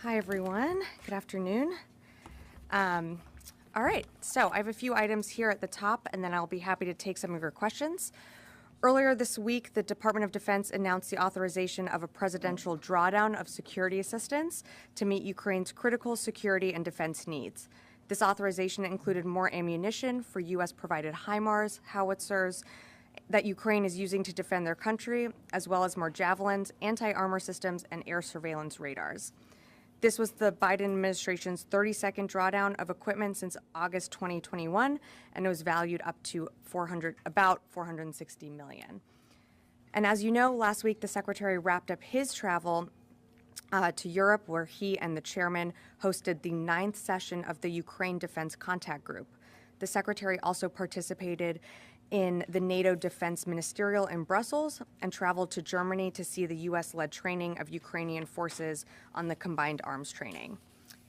Hi, everyone. Good afternoon. All right, so I have a few items here at the top, and then I'll be happy to take some of your questions. Earlier this week, the Department of Defense announced the authorization of a presidential drawdown of security assistance to meet Ukraine's critical security and defense needs. This authorization included more ammunition for U.S.-provided HIMARS, howitzers, that Ukraine is using to defend their country, as well as more javelins, anti-armor systems, and air surveillance radars. This was the Biden administration's 32nd drawdown of equipment since August 2021, and it was valued up to about $460 million. And as you know, last week the Secretary wrapped up his travel to Europe, where he and the chairman hosted the 9th session of the Ukraine Defense Contact Group. The Secretary also participated in the NATO Defense Ministerial in Brussels and traveled to Germany to see the U.S.-led training of Ukrainian forces on the combined arms training.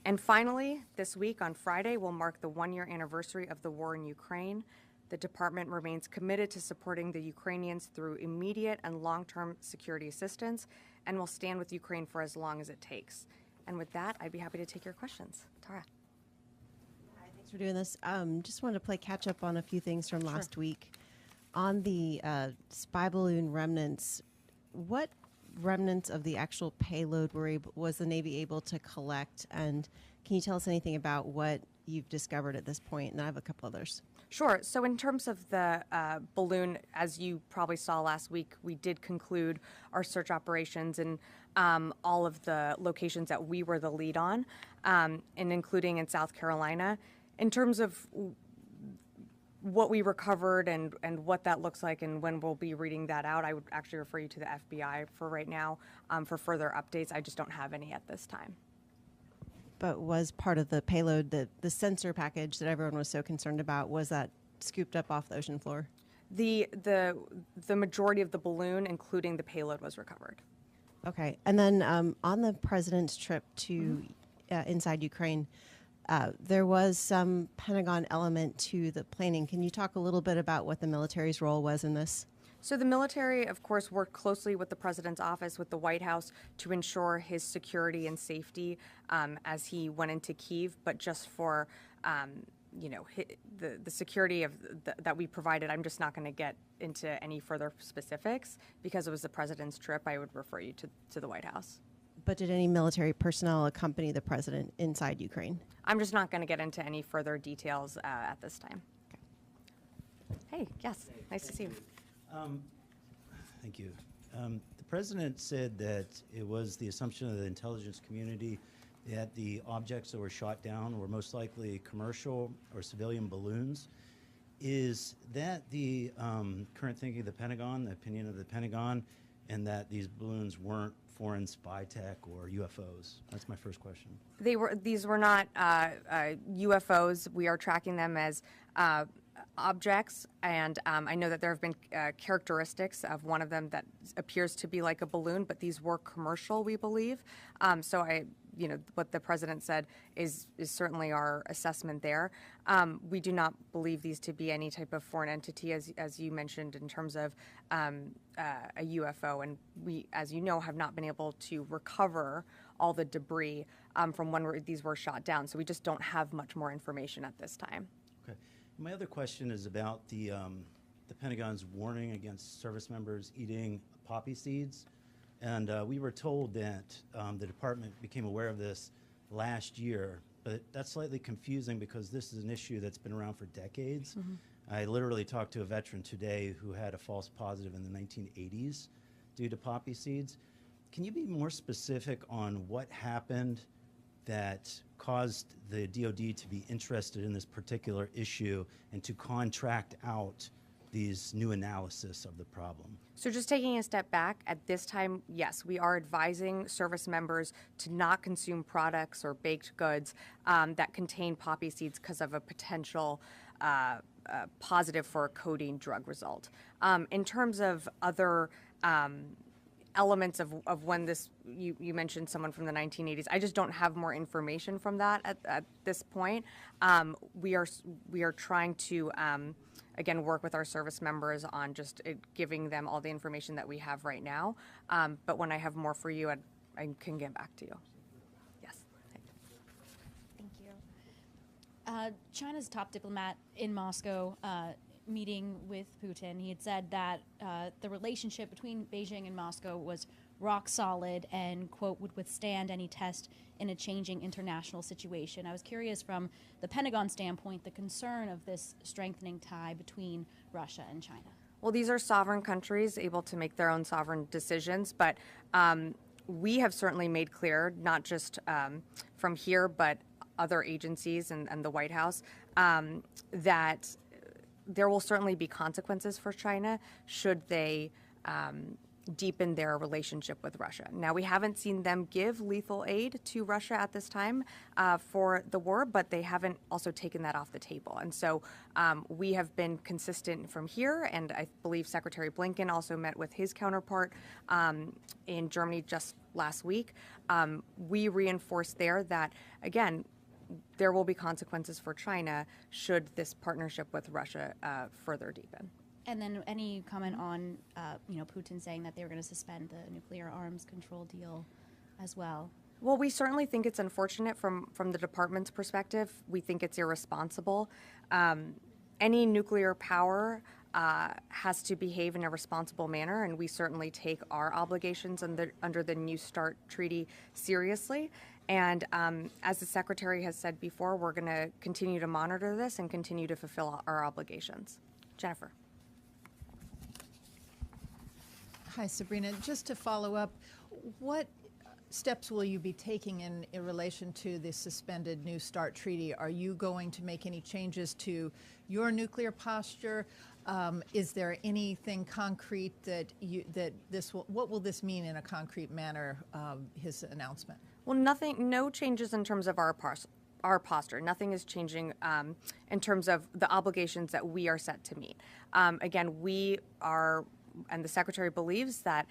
And finally, this week on Friday will mark the one-year anniversary of the war in Ukraine. The department remains committed to supporting the Ukrainians through immediate and long-term security assistance and will stand with Ukraine for as long as it takes. And with that, I'd be happy to take your questions. Tara. Thanks for doing this. Just wanted to play catch up on a few things from last week. On the spy balloon remnants, what remnants of the actual payload was the Navy able to collect? And can you tell us anything about what you've discovered at this point? And I have a couple others. Sure. So in terms of the balloon, as you probably saw last week, we did conclude our search operations in all of the locations that we were the lead on, and including in South Carolina. In terms of what we recovered and what that looks like and when we'll be reading that out, I would actually refer you to the FBI for right now for further updates. I just don't have any at this time. But was part of the payload, the sensor package that everyone was so concerned about, was that scooped up off the ocean floor? The majority of the balloon, including the payload, was recovered. Okay. And then on the president's trip to inside Ukraine, there was some Pentagon element to the planning. Can you talk a little bit about what the military's role was in this? So the military, of course, worked closely with the president's office, with the White House, to ensure his security and safety as he went into Kyiv. But just for the security that we provided, I'm just not going to get into any further specifics because it was the president's trip. I would refer you to the White House. But did any military personnel accompany the president inside Ukraine? I'm just not going to get into any further details at this time. Okay. Hey, yes, nice to see you. Thank you. The president said that it was the assumption of the intelligence community that the objects that were shot down were most likely commercial or civilian balloons. Is that the current thinking of the Pentagon, the opinion of the Pentagon, and that these balloons weren't foreign spy tech or UFOs? That's my first question. These were not UFOs. We are tracking them as objects, and I know that there have been characteristics of one of them that appears to be like a balloon, but these were commercial, we believe. So what the president said is certainly our assessment there. We do not believe these to be any type of foreign entity, as you mentioned, in terms of a UFO. And we, as you know, have not been able to recover all the debris from when these were shot down. So we just don't have much more information at this time. Okay. My other question is about the Pentagon's warning against service members eating poppy seeds. And we were told that the department became aware of this last year, but that's slightly confusing because this is an issue that's been around for decades. Mm-hmm. I literally talked to a veteran today who had a false positive in the 1980s due to poppy seeds. Can you be more specific on what happened that caused the DoD to be interested in this particular issue and to contract out these new analysis of the problem? So just taking a step back, at this time, yes, we are advising service members to not consume products or baked goods that contain poppy seeds because of a potential positive for a codeine drug result. In terms of other elements of when this, you mentioned someone from the 1980s. I just don't have more information from that at this point. We are trying to again work with our service members on just giving them all the information that we have right now. But when I have more for you, I can get back to you. Yes. China's top diplomat in Moscow meeting with Putin, he had said that the relationship between Beijing and Moscow was rock solid and, quote, would withstand any test in a changing international situation. I was curious from the Pentagon standpoint, the concern of this strengthening tie between Russia and China. Well, these are sovereign countries able to make their own sovereign decisions, but we have certainly made clear, not just from here, but other agencies and the White House, that there will certainly be consequences for China should they deepen their relationship with Russia. Now, we haven't seen them give lethal aid to Russia at this time for the war, but they haven't also taken that off the table. And so we have been consistent from here, and I believe Secretary Blinken also met with his counterpart in Germany just last week. We reinforced there that, again, there will be consequences for China should this partnership with Russia further deepen. And then any comment on, Putin saying that they were going to suspend the nuclear arms control deal as well? Well, we certainly think it's unfortunate from the department's perspective. We think it's irresponsible. Any nuclear power has to behave in a responsible manner, and we certainly take our obligations under the New START treaty seriously. And as the Secretary has said before, we're going to continue to monitor this and continue to fulfill our obligations. Jennifer. Hi, Sabrina. Just to follow up, what steps will you be taking in relation to the suspended New START treaty? Are you going to make any changes to your nuclear posture? Is there anything concrete what will this mean in a concrete manner, his announcement? Well, no changes in terms of our posture. Nothing is changing in terms of the obligations that we are set to meet. Again, we are, and the Secretary believes that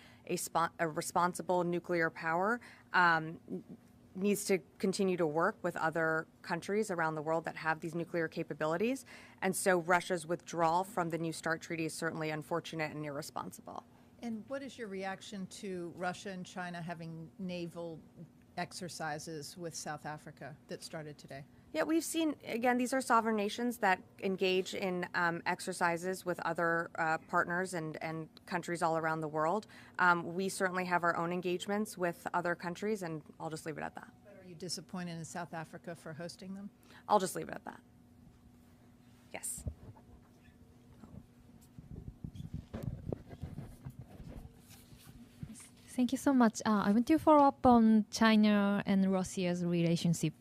a responsible nuclear power needs to continue to work with other countries around the world that have these nuclear capabilities. And so Russia's withdrawal from the New START treaty is certainly unfortunate and irresponsible. And what is your reaction to Russia and China having naval exercises with South Africa that started today? Yeah, we've seen, again, these are sovereign nations that engage in exercises with other partners and countries all around the world. We certainly have our own engagements with other countries, and I'll just leave it at that. But are you disappointed in South Africa for hosting them? I'll just leave it at that. Yes. Thank you so much. I want to follow up on China and Russia's relationship.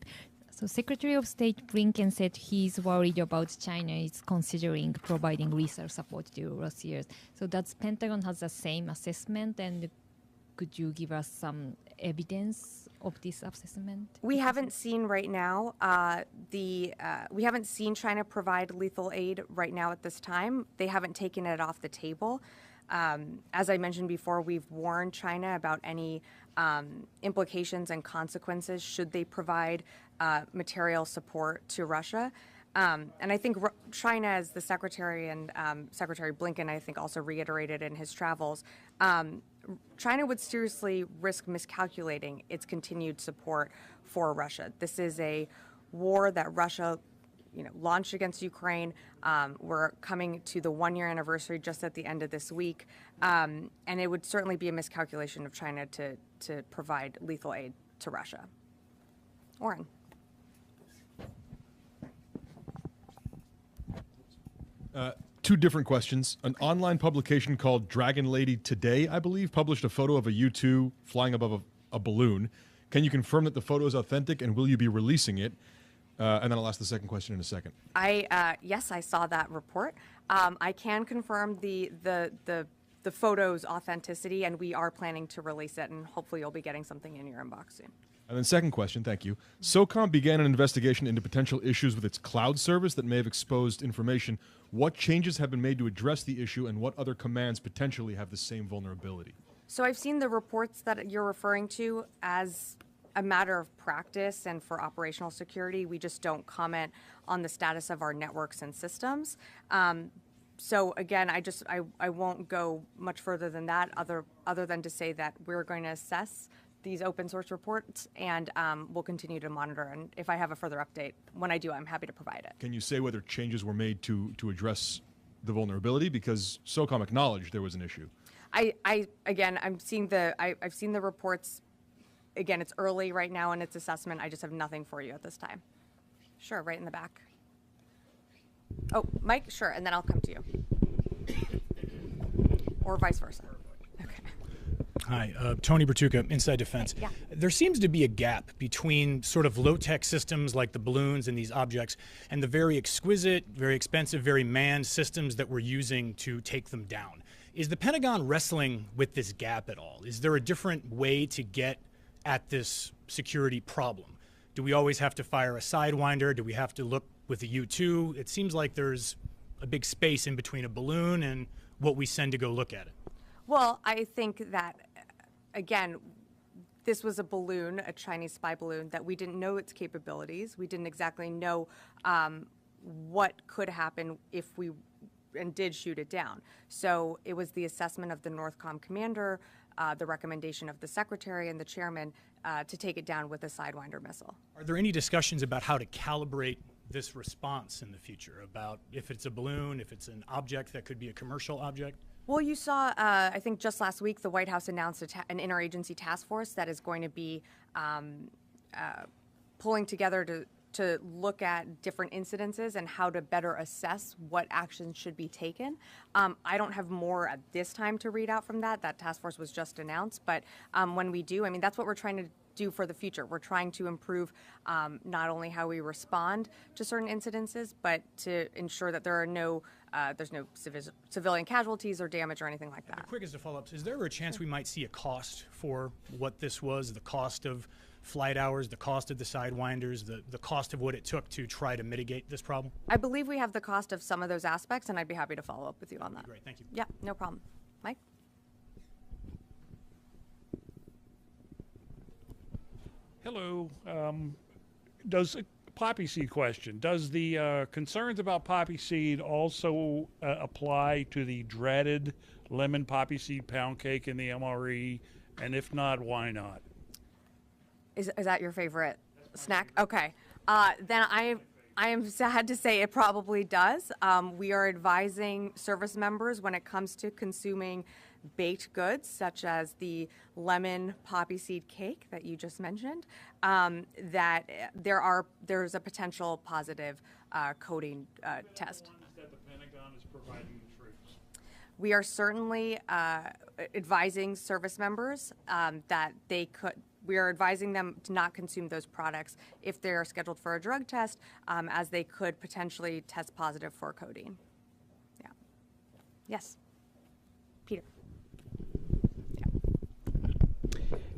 So Secretary of State Blinken said he's worried about China is considering providing research support to Russia. So does Pentagon has the same assessment, and could you give us some evidence of this assessment? We haven't seen right now we haven't seen China provide lethal aid right now at this time. They haven't taken it off the table. As I mentioned before, we've warned China about any implications and consequences should they provide material support to Russia. And I think China, as the Secretary and Secretary Blinken, I think, also reiterated in his travels, China would seriously risk miscalculating its continued support for Russia. This is a war that Russia launched against Ukraine. We're coming to the one-year anniversary just at the end of this week. And it would certainly be a miscalculation of China to provide lethal aid to Russia. Oren. Two different questions. An online publication called Dragon Lady Today, I believe, published a photo of a U-2 flying above a balloon. Can you confirm that the photo is authentic, and will you be releasing it? And then I'll ask the second question in a second. Yes, I saw that report. I can confirm the photo's authenticity, and we are planning to release it, and hopefully you'll be getting something in your inbox soon. And then second question, thank you. SOCOM began an investigation into potential issues with its cloud service that may have exposed information. What changes have been made to address the issue, and what other commands potentially have the same vulnerability? So I've seen the reports that you're referring to. As a matter of practice and for operational security, we just don't comment on the status of our networks and systems. So again, I won't go much further than that, other than to say that we're going to assess these open source reports, and we'll continue to monitor. And if I have a further update, when I do, I'm happy to provide it. Can you say whether changes were made to address the vulnerability? Because SOCOM acknowledged there was an issue. I've seen the reports. Again, it's early right now in its assessment. I just have nothing for you at this time. Sure, right in the back. Oh, Mike, sure, and then I'll come to you. Or vice versa. Okay. Hi, Tony Bertuca, Inside Defense. Hey, yeah. There seems to be a gap between sort of low-tech systems like the balloons and these objects and the very exquisite, very expensive, very manned systems that we're using to take them down. Is the Pentagon wrestling with this gap at all? Is there a different way to get at this security problem? Do we always have to fire a Sidewinder? Do we have to look with a U-2? It seems like there's a big space in between a balloon and what we send to go look at it. Well, I think that, again, this was a balloon, a Chinese spy balloon, that we didn't know its capabilities. We didn't exactly know what could happen if we and did shoot it down. So it was the assessment of the Northcom commander, the recommendation of the secretary and the chairman to take it down with a Sidewinder missile. Are there any discussions about how to calibrate this response in the future, about if it's a balloon, if it's an object that could be a commercial object? Well, you saw, I think just last week, the White House announced an interagency task force that is going to be pulling together to look at different incidences and how to better assess what actions should be taken. I don't have more at this time to read out from that. That task force was just announced, but when we do, I mean, that's what we're trying to do for the future. We're trying to improve not only how we respond to certain incidences, but to ensure that there are there's no civilian casualties or damage or anything like that. The quickest of follow-ups, is there a chance we might see a cost for what this was, the cost of flight hours, the cost of the Sidewinders, the cost of what it took to try to mitigate this problem? I believe we have the cost of some of those aspects, and I'd be happy to follow up with you on that. Great, thank you. Yeah, no problem. Mike? Hello. Does poppy seed question? Does the concerns about poppy seed also apply to the dreaded lemon poppy seed pound cake in the MRE? And if not, why not? Is that your favorite snack? Okay. Then I am sad to say it probably does. We are advising service members when it comes to consuming baked goods, such as the lemon poppy seed cake that you just mentioned, that there's a potential positive coating test. That the Pentagon is providing the troops. We are certainly advising service members that we are advising them to not consume those products if they are scheduled for a drug test, as they could potentially test positive for codeine. Yeah. Yes. Peter.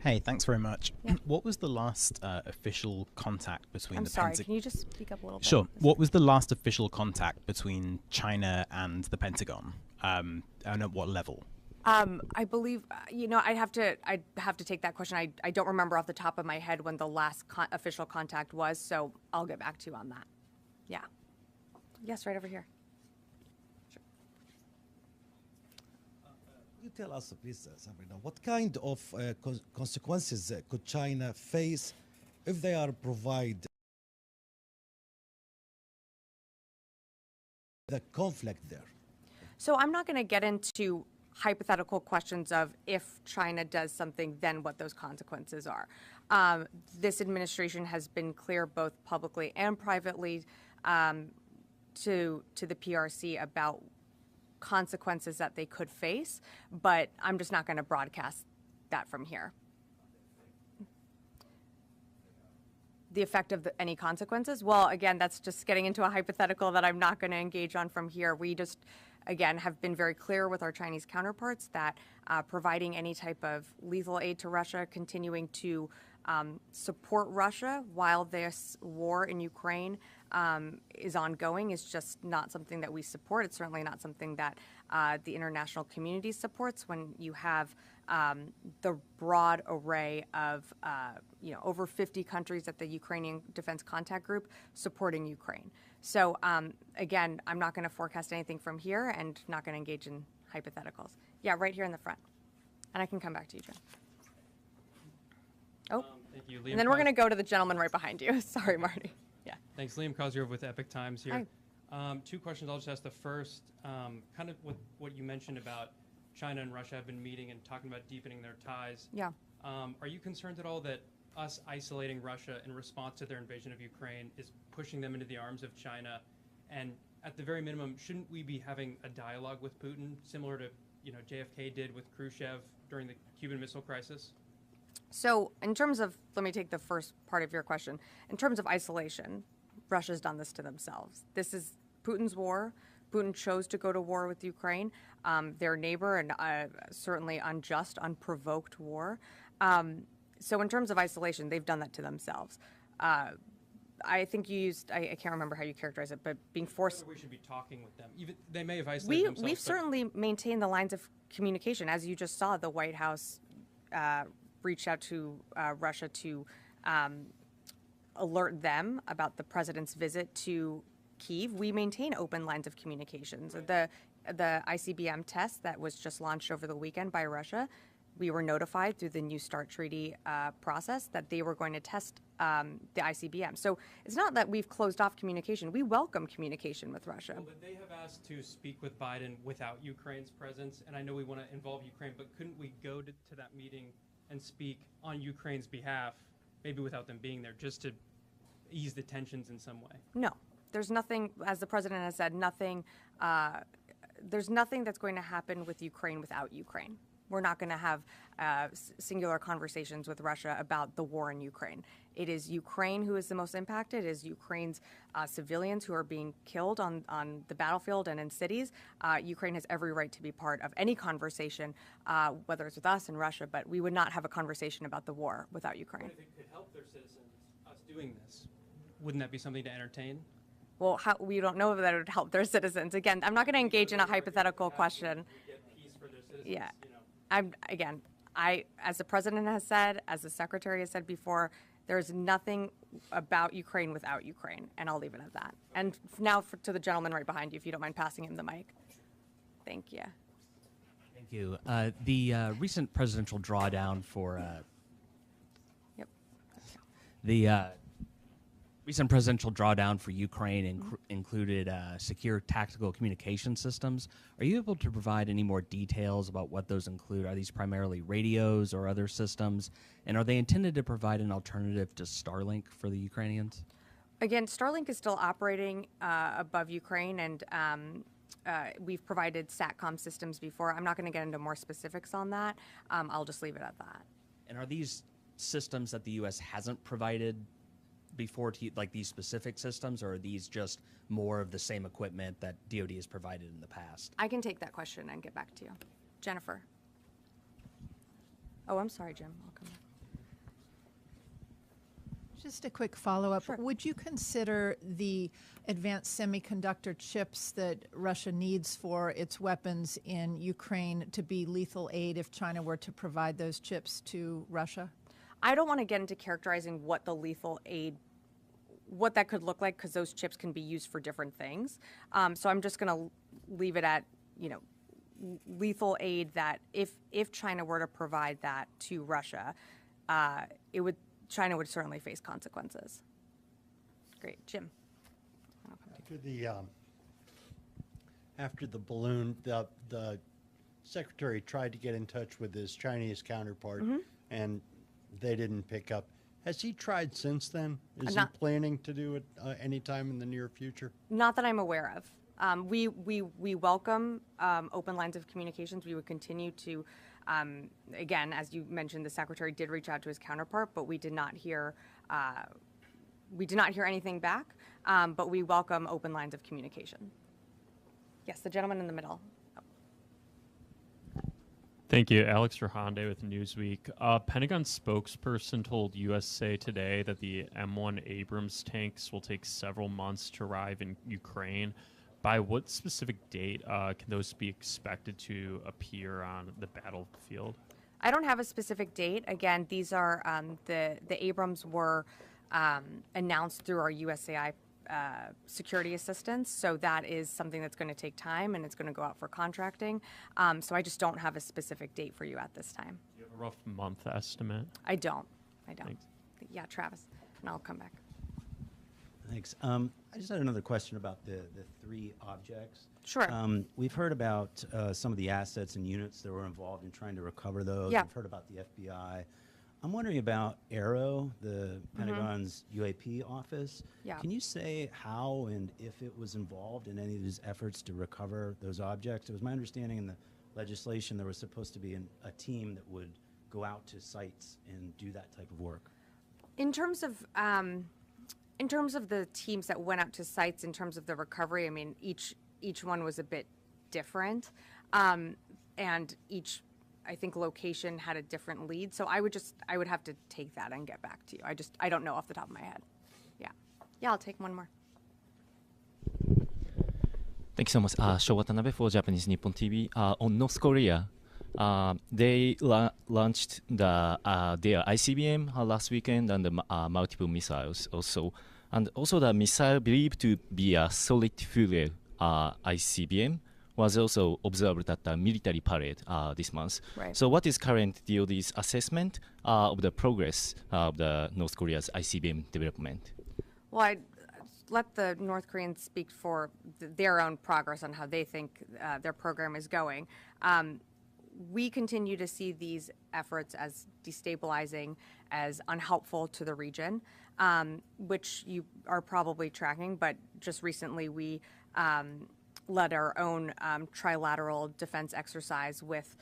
Hey, thanks very much. Yeah. What was the last official contact between I'm the sorry, Pentagon? can you just speak up a little bit? Sure. What was the last official contact between China and the Pentagon? And at what level? I believe, I'd have to take that question. I don't remember off the top of my head when the last official contact was, so I'll get back to you on that. Yeah. Yes, right over here. Sure. Could you tell us, please, Sabrina, what kind of consequences could China face if they are provide the conflict there? So I'm not going to get into hypothetical questions of if China does something, then what those consequences are. This administration has been clear both publicly and privately to the PRC about consequences that they could face, but I'm just not going to broadcast that from here. The effect of any consequences? Well, again, that's just getting into a hypothetical that I'm not going to engage on from here. We just, again, have been very clear with our Chinese counterparts that providing any type of lethal aid to Russia, continuing to support Russia while this war in Ukraine is ongoing is just not something that we support. It's certainly not something that the international community supports when you have the broad array of over 50 countries at the Ukrainian Defense Contact Group supporting Ukraine. So again, I'm not going to forecast anything from here and not going to engage in hypotheticals. Yeah, right here in the front. And I can come back to you, Jen. Oh, Thank you, Liam. and then we're going to go to the gentleman right behind you. Sorry, Marty. Yeah. Thanks, Liam Cosgrove with Epic Times here. Hi. Two questions. I'll just ask the first, kind of with what you mentioned about China and Russia have been meeting and talking about deepening their ties. Yeah. Are you concerned at all that us isolating Russia in response to their invasion of Ukraine is pushing them into the arms of China? And at the very minimum, shouldn't we be having a dialogue with Putin, similar to JFK did with Khrushchev during the Cuban Missile Crisis? So in terms of, let me take the first part of your question. In terms of isolation, Russia's done this to themselves. This is Putin's war. Putin chose to go to war with Ukraine, their neighbor, and certainly unjust, unprovoked war. So in terms of isolation, they've done that to themselves. I think you used, I can't remember how you characterize it, but being forced. Whether we should be talking with them. Even they may have isolated themselves. We've certainly maintained the lines of communication. As you just saw, the White House reached out to Russia to alert them about the president's visit to Kyiv. We maintain open lines of communications. Right. The ICBM test that was just launched over the weekend by Russia, we were notified through the New START treaty process that they were going to test the ICBM. So it's not that we've closed off communication. We welcome communication with Russia. Well, but they have asked to speak with Biden without Ukraine's presence, and I know we want to involve Ukraine, but couldn't we go to that meeting and speak on Ukraine's behalf, maybe without them being there, just to ease the tensions in some way? No. There's nothing, as the president has said, there's nothing that's going to happen with Ukraine without Ukraine. We're not going to have singular conversations with Russia about the war in Ukraine. It is Ukraine who is the most impacted. It is Ukraine's civilians who are being killed on the battlefield and in cities. Ukraine has every right to be part of any conversation, whether it's with us and Russia, but we would not have a conversation about the war without Ukraine. What if it could help their citizens, us doing this? Wouldn't that be something to entertain? Well, we don't know that it would help their citizens. Again, I'm not going to engage in a hypothetical question. Get peace for their citizens, Yeah. As the president has said, as the secretary has said before, there's nothing about Ukraine without Ukraine, and I'll leave it at that. And now to the gentleman right behind you, if you don't mind passing him the mic. Thank you. Thank you. The recent presidential drawdown for Yep. the recent presidential drawdown for Ukraine included secure tactical communication systems. Are you able to provide any more details about what those include? Are these primarily radios or other systems? And are they intended to provide an alternative to Starlink for the Ukrainians? Again, Starlink is still operating above Ukraine, and we've provided SATCOM systems before. I'm not going to get into more specifics on that. I'll just leave it at that. And are these systems that the U.S. hasn't provided before, like these specific systems, or are these just more of the same equipment that DoD has provided in the past? I can take that question and get back to you. Jennifer. Oh, I'm sorry, Jim. I'll come back. Just a quick follow-up. Sure. Would you consider the advanced semiconductor chips that Russia needs for its weapons in Ukraine to be lethal aid if China were to provide those chips to Russia? I don't want to get into characterizing what the lethal aid, what that could look like, because those chips can be used for different things. So I'm just going to leave it at, lethal aid that if China were to provide that to Russia, China would certainly face consequences. Great. Jim. After the balloon, the secretary tried to get in touch with his Chinese counterpart, and they didn't pick up. Has he tried since then? Is he planning to do it anytime in the near future? Not that I'm aware of. We welcome open lines of communications. We would continue to, again, as you mentioned, the secretary did reach out to his counterpart, but we did not hear anything back. But we welcome open lines of communication. Yes, the gentleman in the middle. Thank you. Alex Rahande with Newsweek. Pentagon spokesperson told USA Today that the M1 Abrams tanks will take several months to arrive in Ukraine. By what specific date can those be expected to appear on the battlefield? I don't have a specific date. Again, these are the Abrams were announced through our USAI security assistance, so that is something that's going to take time, and it's going to go out for contracting. So I just don't have a specific date for you at this time. Do you have a rough month estimate? I don't. I don't. Thanks. Yeah, Travis, and I'll come back. Thanks. I just had another question about the three objects. Sure. We've heard about some of the assets and units that were involved in trying to recover those. Yeah. We've heard about the FBI. I'm wondering about Aero, the Pentagon's UAP office. Yeah. Can you say how and if it was involved in any of these efforts to recover those objects? It was my understanding in the legislation there was supposed to be a team that would go out to sites and do that type of work. In terms of the teams that went out to sites, in terms of the recovery, I mean, each one was a bit different, and each, I think, location had a different lead. So I would have to take that and get back to you. I don't know off the top of my head. Yeah, I'll take one more. Thank you so much. Sho Watanabe for Japanese Nippon TV. On North Korea, they launched their ICBM last weekend and the multiple missiles also. And also the missile believed to be a solid fuel ICBM was also observed at the military parade this month. Right. So what is current DoD's assessment of the progress of the North Korea's ICBM development? Well, I'd let the North Koreans speak for their own progress on how they think their program is going. We continue to see these efforts as destabilizing, as unhelpful to the region, which you are probably tracking. But just recently, we led our own trilateral defense exercise with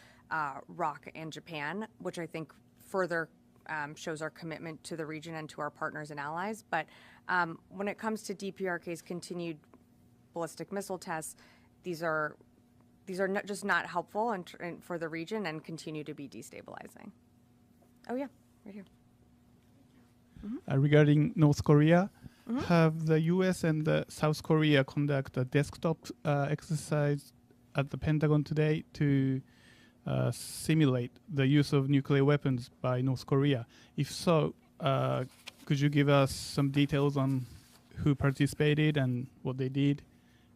ROC and Japan, which I think further shows our commitment to the region and to our partners and allies. But when it comes to DPRK's continued ballistic missile tests, these are just not helpful and for the region and continue to be destabilizing. Oh yeah, right here. Regarding North Korea, have the U.S. and South Korea conduct a desktop exercise at the Pentagon today to simulate the use of nuclear weapons by North Korea? If so, could you give us some details on who participated and what they did,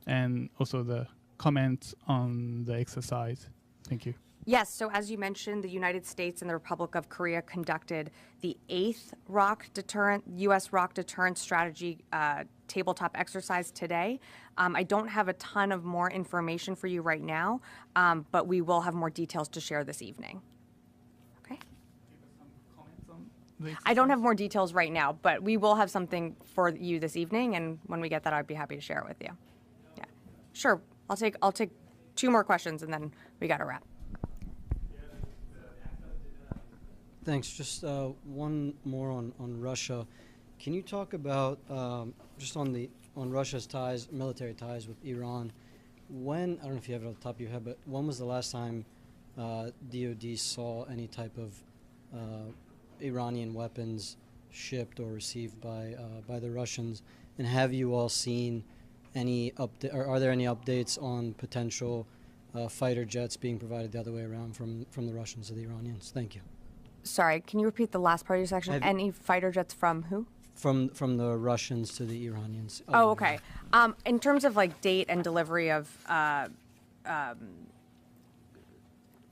and also the comments on the exercise? Thank you. Yes, so as you mentioned, the United States and the Republic of Korea conducted the 8th U.S. ROC deterrent strategy tabletop exercise today. I don't have a ton of more information for you right now, but we will have more details to share this evening. Okay? I don't have more details right now, but we will have something for you this evening, and when we get that, I'd be happy to share it with you. Yeah, sure. I'll take 2 more questions, and then we got to wrap. Thanks. Just one more on Russia. Can you talk about just on Russia's ties, military ties with Iran? When, I don't know if you have it on the top of your head, but when was the last time DoD saw any type of Iranian weapons shipped or received by the Russians? And have you all seen any or are there any updates on potential fighter jets being provided the other way around from the Russians to the Iranians? Thank you. Sorry, can you repeat the last part of your section? Any fighter jets from who? From the Russians to the Iranians. Oh, okay. In terms of like date and delivery of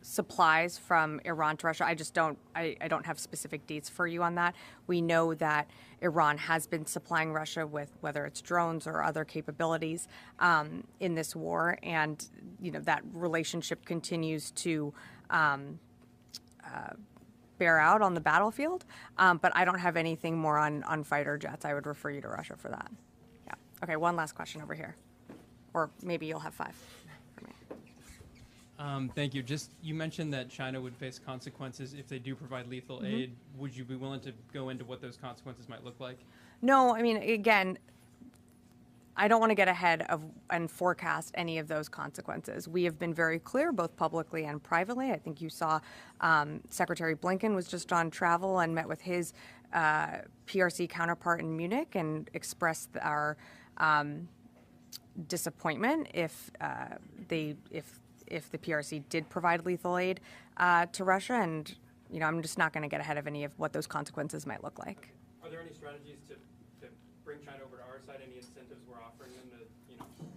supplies from Iran to Russia, I don't have specific dates for you on that. We know that Iran has been supplying Russia with whether it's drones or other capabilities in this war, and that relationship continues to bear out on the battlefield, but I don't have anything more on fighter jets. I would refer you to Russia for that. Yeah. Okay, one last question over here. Or maybe you'll have 5 for me. Thank you. Just, you mentioned that China would face consequences if they do provide lethal aid. Would you be willing to go into what those consequences might look like? No, I mean, again, I don't want to get ahead of and forecast any of those consequences. We have been very clear, both publicly and privately. I think you saw Secretary Blinken was just on travel and met with his PRC counterpart in Munich and expressed our disappointment if the PRC did provide lethal aid to Russia. And I'm just not going to get ahead of any of what those consequences might look like. Are there any strategies to bring China over to our side? Any incentives we're offering them to,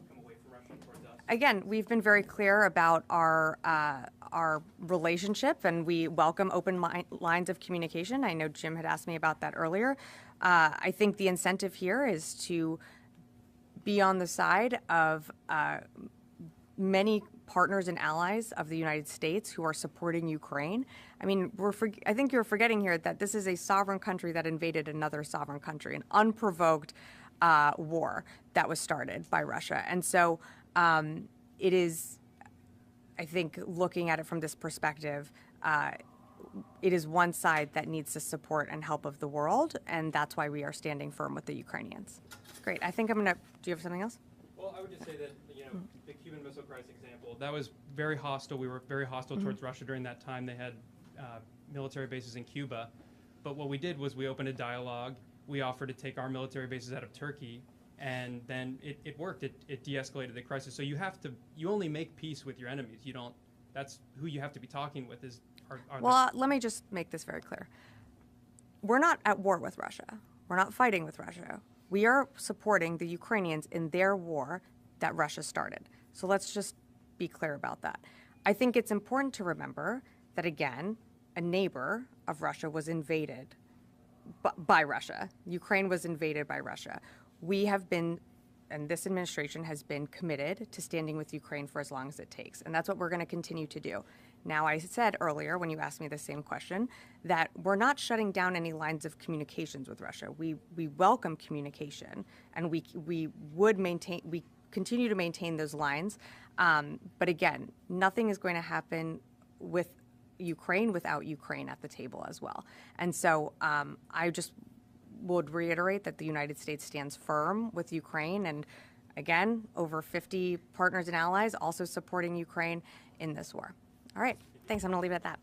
come away from Russia and towards us? Again, we've been very clear about our relationship, and we welcome open lines of communication. I know Jim had asked me about that earlier. I think the incentive here is to be on the side of many partners and allies of the United States who are supporting Ukraine. I mean, I think you're forgetting here that this is a sovereign country that invaded another sovereign country, an unprovoked war that was started by Russia. And so it is, I think, looking at it from this perspective, it is one side that needs the support and help of the world, and that's why we are standing firm with the Ukrainians. Great. I think I'm going to, do you have something else? Well, I would just say that, the Cuban Missile Crisis example, that was very hostile. We were very hostile towards Russia during that time. They had military bases in Cuba. But what we did was we opened a dialogue. We offered to take our military bases out of Turkey, and then it worked. It de-escalated the crisis. So you only make peace with your enemies. You don't, that's who you have to be talking with is, well, let me just make this very clear. We're not at war with Russia. We're not fighting with Russia. We are supporting the Ukrainians in their war that Russia started. So let's just be clear about that. I think it's important to remember that, again, a neighbor of Russia was invaded by Russia. Ukraine was invaded by Russia. We have been, and this administration has been committed to standing with Ukraine for as long as it takes. And that's what we're going to continue to do. Now, I said earlier when you asked me the same question that we're not shutting down any lines of communications with Russia. We welcome communication, and we continue to maintain those lines. But again, nothing is going to happen with Ukraine without Ukraine at the table as well. And so I just would reiterate that the United States stands firm with Ukraine, and again, over 50 partners and allies also supporting Ukraine in this war. All right, thanks. I'm going to leave it at that.